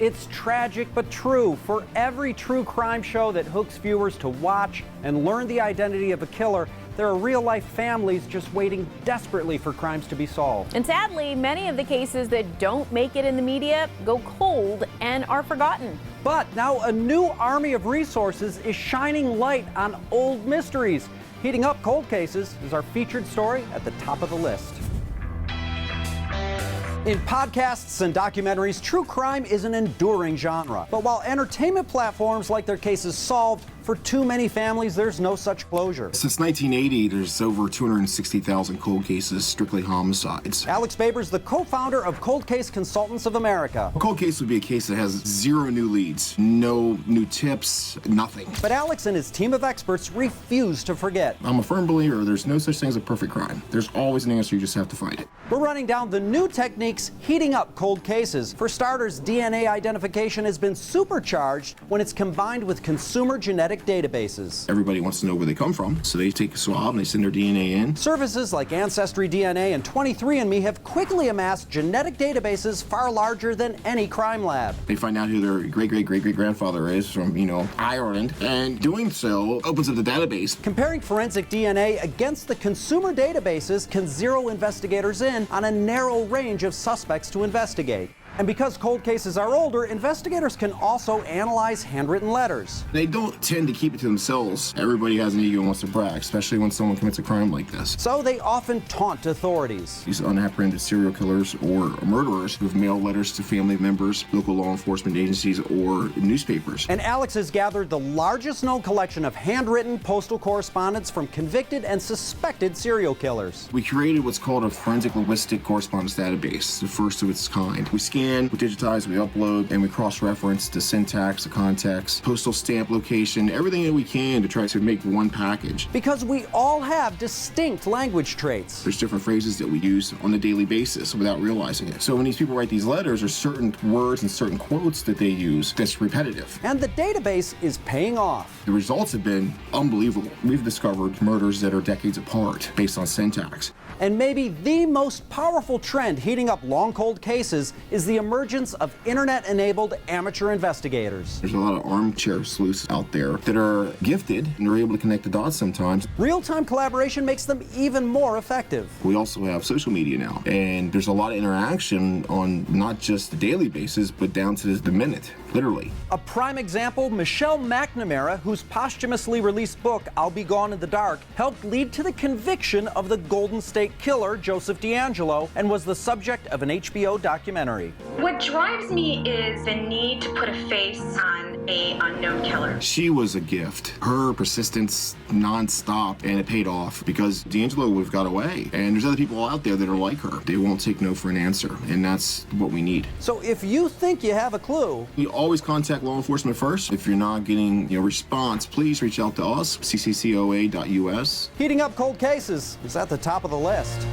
It's tragic but true. For every true crime show that hooks viewers to watch and learn the identity of a killer, there are real-life families just waiting desperately for crimes to be solved. And sadly, many of the cases that don't make it in the media go cold and are forgotten. But now a new army of resources is shining light on old mysteries. Heating up cold cases is our featured story at the top of the list. In podcasts and documentaries, true crime is an enduring genre. But while entertainment platforms like their cases solved, for too many families, there's no such closure. Since 1980, there's over 260,000 cold cases, strictly homicides. Alex Barber is the co-founder of Cold Case Consultants of America. A cold case would be a case that has zero new leads, no new tips, nothing. But Alex and his team of experts refuse to forget. I'm a firm believer there's no such thing as a perfect crime. There's always an answer, you just have to find it. We're running down the new techniques heating up cold cases. For starters, DNA identification has been supercharged when it's combined with consumer genetic databases. Everybody wants to know where they come from, so they take a swab and they send their DNA in. Services like Ancestry DNA and 23andMe have quickly amassed genetic databases far larger than any crime lab. They find out who their great-great-great-great-grandfather is from, Ireland, and doing so opens up the database. Comparing forensic DNA against the consumer databases can zero investigators in on a narrow range of suspects to investigate. And because cold cases are older, investigators can also analyze handwritten letters. They don't tend to keep it to themselves. Everybody has an ego and wants to brag, especially when someone commits a crime like this. So they often taunt authorities. These unapprehended serial killers or murderers who've mailed letters to family members, local law enforcement agencies, or newspapers. And Alex has gathered the largest known collection of handwritten postal correspondence from convicted and suspected serial killers. We created what's called a forensic linguistic correspondence database, the first of its kind. We scan, we digitize, we upload, and we cross-reference the syntax, the context, postal stamp location, everything that we can to try to make one package. Because we all have distinct language traits. There's different phrases that we use on a daily basis without realizing it. So when these people write these letters, there's certain words and certain quotes that they use that's repetitive. And the database is paying off. The results have been unbelievable. We've discovered murders that are decades apart based on syntax. And maybe the most powerful trend heating up long cold cases is the emergence of internet-enabled amateur investigators. There's a lot of armchair sleuths out there that are gifted and they're able to connect the dots sometimes. Real-time collaboration makes them even more effective. We also have social media now, and there's a lot of interaction on not just the daily basis, but down to the minute, literally. A prime example, Michelle McNamara, whose posthumously released book, I'll Be Gone in the Dark, helped lead to the conviction of the Golden State Killer, Joseph D'Angelo, and was the subject of an HBO documentary. What drives me is the need to put a face on an unknown killer. She was a gift. Her persistence nonstop, and it paid off because D'Angelo would have got away. And there's other people out there that are like her. They won't take no for an answer, and that's what we need. So if you think you have a clue, you always contact law enforcement first. If you're not getting a response, please reach out to us, cccoa.us. heating up cold cases is at the top of the list.